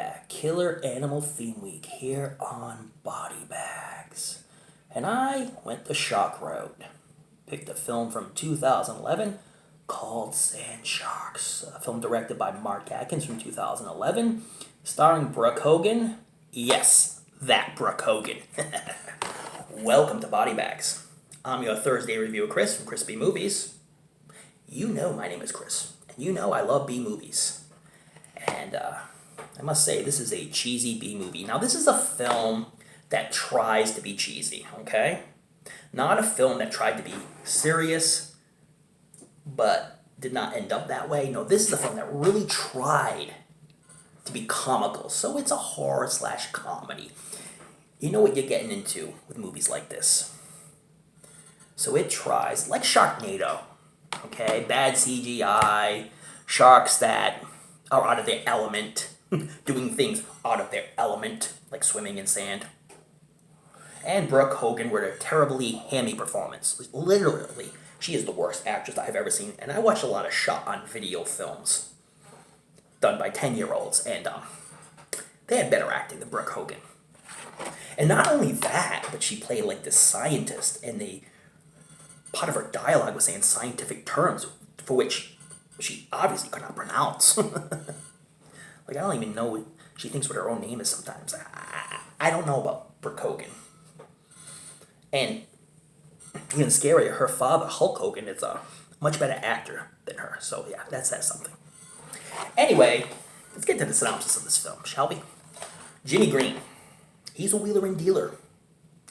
back. Killer Animal Theme Week here on Body Bags. And I went the shock route. Picked a film from 2011 called Sand Sharks. A film directed by Mark Atkins from 2011, starring Brooke Hogan. Yes, that Brooke Hogan. Welcome to Body Bags. I'm your Thursday reviewer, Chris from Chrisb Movies. You know my name is Chris, and you know I love B-movies. And I must say, this is a cheesy B-movie. Now, this is a film that tries to be cheesy, okay? Not a film that tried to be serious, but did not end up that way. No, this is a film that really tried to be comical. So it's a horror/comedy. You know what you're getting into with movies like this. So it tries, like Sharknado, okay? Bad CGI, sharks that are out of their element, doing things out of their element, like swimming in sand. And Brooke Hogan with a terribly hammy performance. Literally, she is the worst actress I've ever seen. And I watched a lot of shot-on-video films done by 10-year-olds, and they had better acting than Brooke Hogan. And not only that, but she played like this scientist, and part of her dialogue was saying scientific terms for which she obviously could not pronounce. Like, I don't even know what she thinks what her own name is sometimes. I don't know about Brooke Hogan. And even scarier, her father, Hulk Hogan, is a much better actor than her. So yeah, that says something. Anyway, let's get to the synopsis of this film, shall we? Jimmy Green. He's a wheeler and dealer.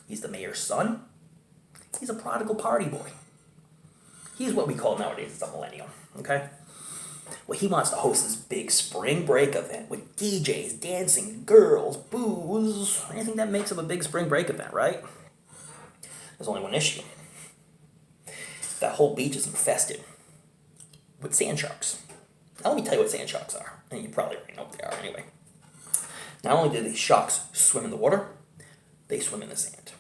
He's the mayor's son. He's a prodigal party boy. He's what we call nowadays a millennial, okay? Well, he wants to host this big spring break event with DJs, dancing, girls, booze, anything that makes up a big spring break event, right? There's only one issue. That whole beach is infested with sand sharks. Now let me tell you what sand sharks are, and you probably already know what they are anyway. Not only do these sharks swim in the water, they swim in the sand.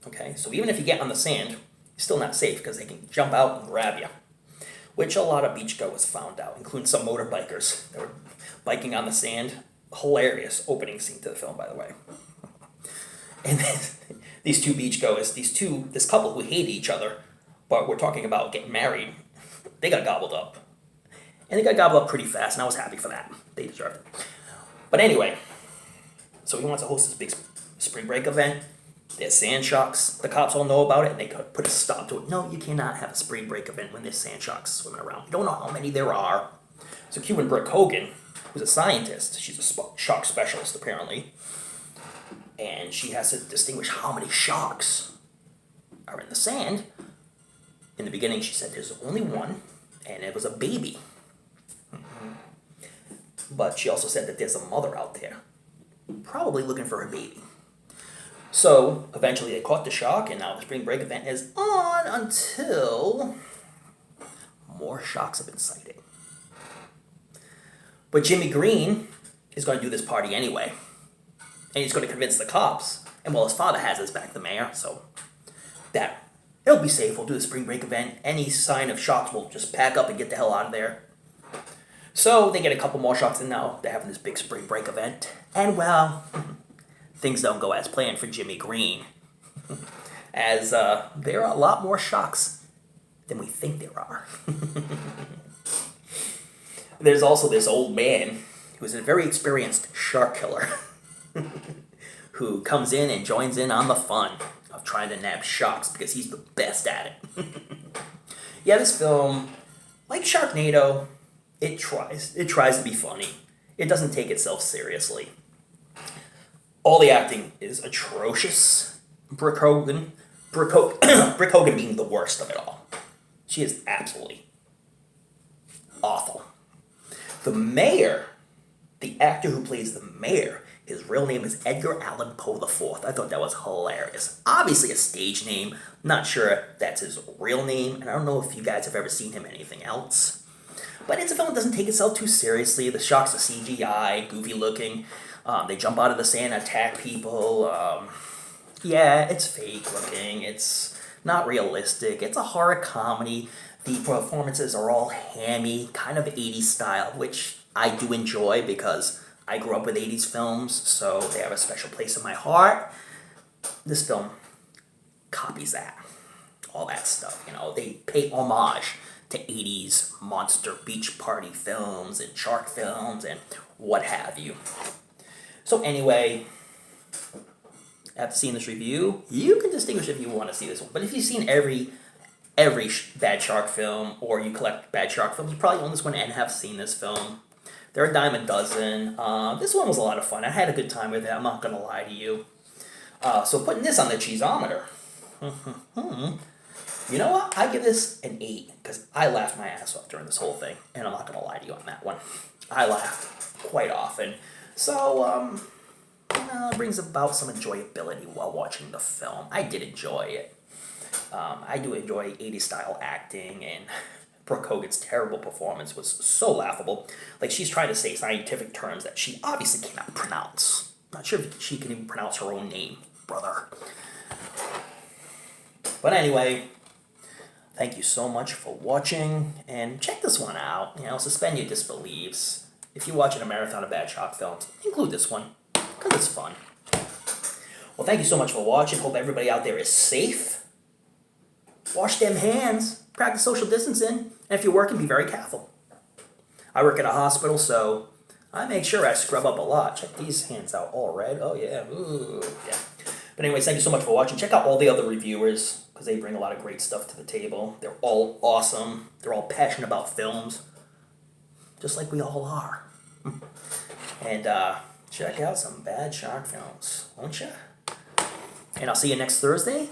Okay, so even if you get on the sand, you're still not safe because they can jump out and grab you, which a lot of beachgoers found out, including some motorbikers that were biking on the sand. Hilarious opening scene to the film, by the way. And then these two beachgoers, this couple who hate each other, but we're talking about getting married, they got gobbled up. And they got gobbled up pretty fast, and I was happy for that. They deserved it. But anyway, so he wants to host this big spring break event. There's sand sharks. The cops all know about it, and they could put a stop to it. No, you cannot have a spring break event when there's sand sharks swimming around. You don't know how many there are. So Cuban Brooke Hogan, who's a scientist, she's a shark specialist apparently, and she has to distinguish how many sharks are in the sand. In the beginning, she said there's only one, and it was a baby. But she also said that there's a mother out there, probably looking for her baby. So, eventually they caught the shark, and now the spring break event is on until more sharks have been sighted. But Jimmy Green is going to do this party anyway. And he's going to convince the cops. And well, his father has his back, the mayor, so that it'll be safe. We'll do the spring break event. Any sign of sharks, we'll just pack up and get the hell out of there. So they get a couple more sharks in now. They're having this big spring break event. And well, things don't go as planned for Jimmy Green, as there are a lot more sharks than we think there are. There's also this old man who's a very experienced shark killer who comes in and joins in on the fun of trying to nab sharks because he's the best at it. Yeah, this film, like Sharknado, it tries to be funny. It doesn't take itself seriously. All the acting is atrocious. Brooke Hogan being the worst of it all. She is absolutely awful. The mayor, the actor who plays the mayor, his real name is Edgar Allan Poe IV. I thought that was hilarious. Obviously a stage name. Not sure that's his real name, and I don't know if you guys have ever seen him in anything else. But it's a film that doesn't take itself too seriously. The sharks are CGI, goofy looking. They jump out of the sand and attack people. Yeah, it's fake looking. It's not realistic. It's a horror comedy. The performances are all hammy, kind of 80s style, which I do enjoy because I grew up with 80s films, so they have a special place in my heart. This film copies that. All that stuff, They pay homage to 80s monster beach party films and shark films and what have you. So anyway, after seeing this review, you can distinguish if you want to see this one. But if you've seen every bad shark film, or you collect bad shark films, you probably own this one and have seen this film. They're a dime a dozen. This one was a lot of fun. I had a good time with it. I'm not going to lie to you. So putting this on the cheeseometer. You know what? I give this an 8 because I laughed my ass off during this whole thing. And I'm not going to lie to you on that one. I laughed quite often. So, it brings about some enjoyability while watching the film. I did enjoy it. I do enjoy 80s style acting, and Brooke Hogan's terrible performance was so laughable. Like, she's trying to say scientific terms that she obviously cannot pronounce. Not sure if she can even pronounce her own name, brother. But anyway, thank you so much for watching, and check this one out. Suspend your disbeliefs. If you're watching a marathon of bad shark films, include this one, because it's fun. Well, thank you so much for watching. Hope everybody out there is safe. Wash them hands. Practice social distancing. And if you're working, be very careful. I work at a hospital, so I make sure I scrub up a lot. Check these hands out, all red. Oh, yeah. Ooh, yeah. But anyways, thank you so much for watching. Check out all the other reviewers, because they bring a lot of great stuff to the table. They're all awesome. They're all passionate about films, just like we all are. And check out some bad shark films, won't you? And I'll see you next Thursday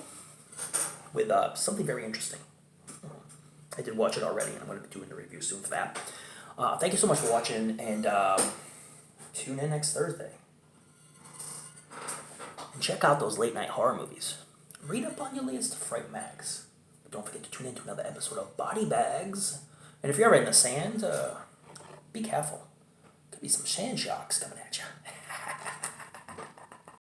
with something very interesting. I did watch it already, and I'm going to be doing the review soon for that. Thank you so much for watching, and tune in next Thursday. And check out those late-night horror movies. Read up on your latest Fright Mags. But don't forget to tune in to another episode of Body Bags. And if you're ever in the sand, be careful. Could be some sand sharks coming at you.